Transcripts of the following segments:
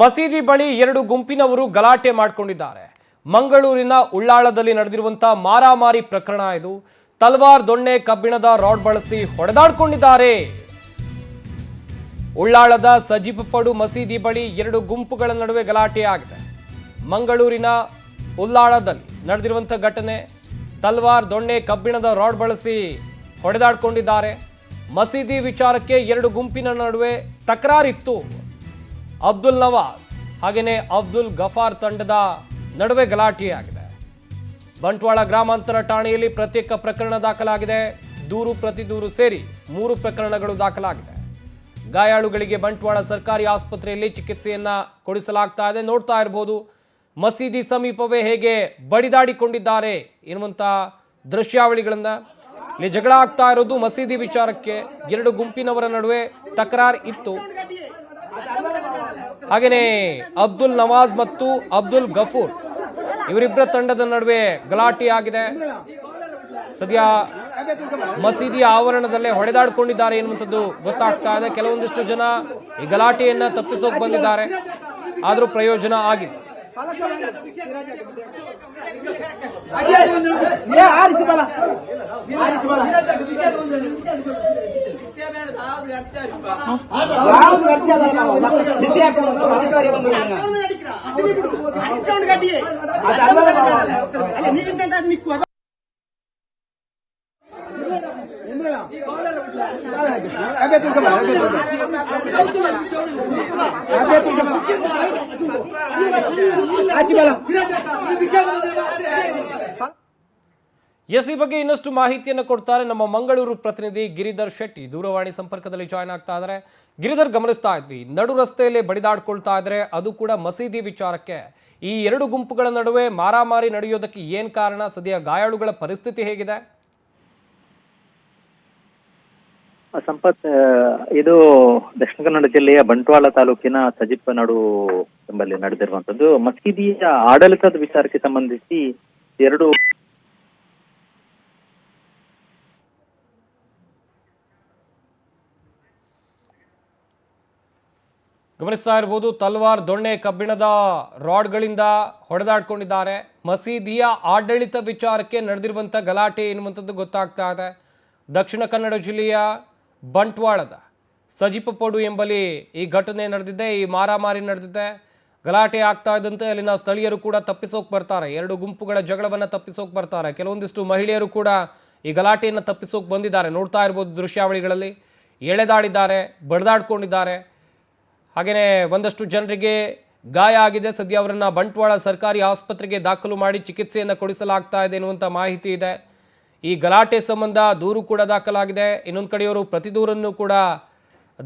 ಮಸೀದಿ ಬಳಿ ಎರಡು ಗುಂಪಿನವರು ಗಲಾಟೆ ಮಾಡಿಕೊಂಡಿದ್ದಾರೆ. ಮಂಗಳೂರಿನ ಉಳ್ಳಾಳದಲ್ಲಿ ನಡೆದಿರುವಂತ ಮಾರಾಮಾರಿ ಪ್ರಕರಣ ಇದು. ತಲ್ವಾರ್, ದೊಣ್ಣೆ, ಕಬ್ಬಿಣದ ರಾಡ್ ಬಳಸಿ ಹೊಡೆದಾಡಿಕೊಂಡಿದ್ದಾರೆ. ಉಳ್ಳಾಳದ ಸಜಿಪಪಡು ಮಸೀದಿ ಬಳಿ ಎರಡು ಗುಂಪುಗಳ ನಡುವೆ ಗಲಾಟೆಯಾಗಿದೆ. ಮಂಗಳೂರಿನ ಉಳ್ಳಾಳದಲ್ಲಿ ನಡೆದಿರುವಂತ ಘಟನೆ. ತಲ್ವಾರ್, ದೊಣ್ಣೆ, ಕಬ್ಬಿಣದ ರಾಡ್ ಬಳಸಿ ಹೊಡೆದಾಡಿಕೊಂಡಿದ್ದಾರೆ. ಮಸೀದಿ ವಿಚಾರಕ್ಕೆ ಎರಡು ಗುಂಪಿನ ನಡುವೆ ತಕರಾರಿತ್ತು. ಅಬ್ದುಲ್ ನವಾಜ್ ಹಾಗೆಯೇ ಅಬ್ದುಲ್ ಗಫಾರ್ ತಂಡದ ನಡುವೆ ಗಲಾಟೆಯಾಗಿದೆ. ಬಂಟ್ವಾಳ ಗ್ರಾಮಾಂತರ ಠಾಣೆಯಲ್ಲಿ ಪ್ರತ್ಯೇಕ ಪ್ರಕರಣ ದಾಖಲಾಗಿದೆ. ದೂರು ಪ್ರತಿದೂರು ಸೇರಿ 3 ಪ್ರಕರಣಗಳು ದಾಖಲಾಗಿದೆ. ಗಾಯಾಳುಗಳಿಗೆ ಬಂಟ್ವಾಳ ಸರ್ಕಾರಿ ಆಸ್ಪತ್ರೆಯಲ್ಲಿ ಚಿಕಿತ್ಸೆಯನ್ನ ಕೊಡಿಸಲಾಗ್ತಾ ಇದೆ. ನೋಡ್ತಾ ಇರಬಹುದು ಮಸೀದಿ ಸಮೀಪವೇ ಹೇಗೆ ಬಡಿದಾಡಿಕೊಂಡಿದ್ದಾರೆ ಎನ್ನುವಂತ ದೃಶ್ಯಾವಳಿಗಳನ್ನ. ಇಲ್ಲಿ ಜಗಳ ಆಗ್ತಾ ಇರೋದು ಮಸೀದಿ ವಿಚಾರಕ್ಕೆ. ಎರಡು ಗುಂಪಿನವರ ನಡುವೆ ತಕರಾರು ಇತ್ತು. ಹಾಗೇನೆ ಅಬ್ದುಲ್ ನವಾಜ್ ಮತ್ತು ಅಬ್ದುಲ್ ಗಫೂರ್ ಇವರಿಬ್ಬರ ತಂಡದ ನಡುವೆ ಗಲಾಟೆ ಆಗಿದೆ. ಸದ್ಯ ಮಸೀದಿಯ ಆವರಣದಲ್ಲೇ ಹೊಡೆದಾಡಿಕೊಂಡಿದ್ದಾರೆ ಎನ್ನುವಂಥದ್ದು ಗೊತ್ತಾಗ್ತಾ ಇದೆ. ಕೆಲವೊಂದಿಷ್ಟು ಜನ ಈ ಗಲಾಟೆಯನ್ನ ತಪ್ಪಿಸೋಕೆ ಬಂದಿದ್ದಾರೆ, ಆದರೂ ಪ್ರಯೋಜನ ಆಗಿದೆ. ಈ ಬಗ್ಗೆ ಇನ್ನಷ್ಟು ಮಾಹಿತಿಯನ್ನು ಕೊಡ್ತಾರೆ ನಮ್ಮ ಮಂಗಳೂರು ಪ್ರತಿನಿಧಿ ಗಿರಿಧರ್ ಶೆಟ್ಟಿ. ದೂರವಾಣಿ ಸಂಪರ್ಕದಲ್ಲಿ ಜಾಯ್ನ್ ಆಗ್ತಾ ಇದ್ದಾರೆ. ಗಿರಿಧರ್, ಗಮನಿಸ್ತಾ ಇದ್ವಿ ನಡು ರಸ್ತೆಯಲ್ಲಿ ಬಡಿದಾಡ್ಕೊಳ್ತಾ ಇದ್ರೆ, ಅದು ಕೂಡ ಮಸೀದಿ ವಿಚಾರಕ್ಕೆ. ಈ ಎರಡು ಗುಂಪುಗಳ ನಡುವೆ ಮಾರಾಮಾರಿ ನಡೆಯೋದಕ್ಕೆ ಏನ್ ಕಾರಣ? ಸದ್ಯ ಗಾಯಾಳುಗಳ ಪರಿಸ್ಥಿತಿ ಹೇಗಿದೆ? ಸಂಪತ್, ಇದು ದಕ್ಷಿಣ ಕನ್ನಡ ಜಿಲ್ಲೆಯ ಬಂಟ್ವಾಳ ತಾಲೂಕಿನ ಸಜಿಪನಡು ಎಂಬಲ್ಲಿ ನಡೆದಿರುವಂತದ್ದು. ಮಸೀದಿಯ ಆಡಳಿತದ ವಿಚಾರಕ್ಕೆ ಸಂಬಂಧಿಸಿ ಎರಡು ಗಮನಿಸ್ತಾ ಇರಬಹುದು. ತಲ್ವಾರ್, ದೊಣ್ಣೆ, ಕಬ್ಬಿಣದ ರಾಡ್ಗಳಿಂದ ಹೊಡೆದಾಡ್ಕೊಂಡಿದ್ದಾರೆ. ಮಸೀದಿಯ ಆಡಳಿತ ವಿಚಾರಕ್ಕೆ ನಡೆದಿರುವಂಥ ಗಲಾಟೆ ಎನ್ನುವಂಥದ್ದು ಗೊತ್ತಾಗ್ತಾ ಇದೆ. ದಕ್ಷಿಣ ಕನ್ನಡ ಜಿಲ್ಲೆಯ ಬಂಟ್ವಾಳದ ಸಜಿಪಪಡು ಎಂಬಲ್ಲಿ ಈ ಘಟನೆ ನಡೆದಿದೆ. ಈ ಮಾರಾಮಾರಿ ನಡೆದಿದೆ. ಗಲಾಟೆ ಆಗ್ತಾ ಇದ್ದಂತೆ ಅಲ್ಲಿನ ಸ್ಥಳೀಯರು ಕೂಡ ತಪ್ಪಿಸೋಕೆ ಬರ್ತಾರೆ. ಎರಡು ಗುಂಪುಗಳ ಜಗಳವನ್ನು ತಪ್ಪಿಸೋಕೆ ಬರ್ತಾರೆ. ಕೆಲವೊಂದಿಷ್ಟು ಮಹಿಳೆಯರು ಕೂಡ ಈ ಗಲಾಟೆಯನ್ನು ತಪ್ಪಿಸೋಕೆ ಬಂದಿದ್ದಾರೆ. ನೋಡ್ತಾ ಇರ್ಬೋದು ದೃಶ್ಯಾವಳಿಗಳಲ್ಲಿ. ಎಳೆದಾಡಿದ್ದಾರೆ, ಬಡಿದಾಡ್ಕೊಂಡಿದ್ದಾರೆ. ಹಾಗೆಯೇ ಒಂದಷ್ಟು ಜನರಿಗೆ ಗಾಯ ಆಗಿದೆ. ಸದ್ಯ ಅವರನ್ನು ಬಂಟ್ವಾಳ ಸರ್ಕಾರಿ ಆಸ್ಪತ್ರೆಗೆ ದಾಖಲು ಮಾಡಿ ಚಿಕಿತ್ಸೆಯನ್ನು ಕೊಡಿಸಲಾಗ್ತಾ ಇದೆ ಎನ್ನುವಂಥ ಮಾಹಿತಿ ಇದೆ. ಈ ಗಲಾಟೆ ಸಂಬಂಧ ದೂರು ಕೂಡ ದಾಖಲಾಗಿದೆ. ಇನ್ನೊಂದು ಕಡೆಯವರು ಪ್ರತಿದೂರನ್ನು ಕೂಡ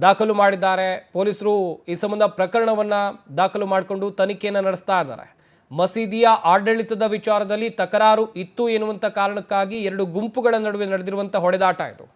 ದಾಖಲು ಮಾಡಿದ್ದಾರೆ. ಪೊಲೀಸರು ಈ ಸಂಬಂಧ ಪ್ರಕರಣವನ್ನು ದಾಖಲು ಮಾಡಿಕೊಂಡು ತನಿಖೆಯನ್ನು ನಡೆಸ್ತಾ ಇದ್ದಾರೆ. ಮಸೀದಿಯ ಆಡಳಿತದ ವಿಚಾರದಲ್ಲಿ ತಕರಾರು ಇತ್ತು ಎನ್ನುವಂಥ ಕಾರಣಕ್ಕಾಗಿ ಎರಡು ಗುಂಪುಗಳ ನಡುವೆ ನಡೆದಿರುವಂಥ ಹೊಡೆದಾಟ ಇದು.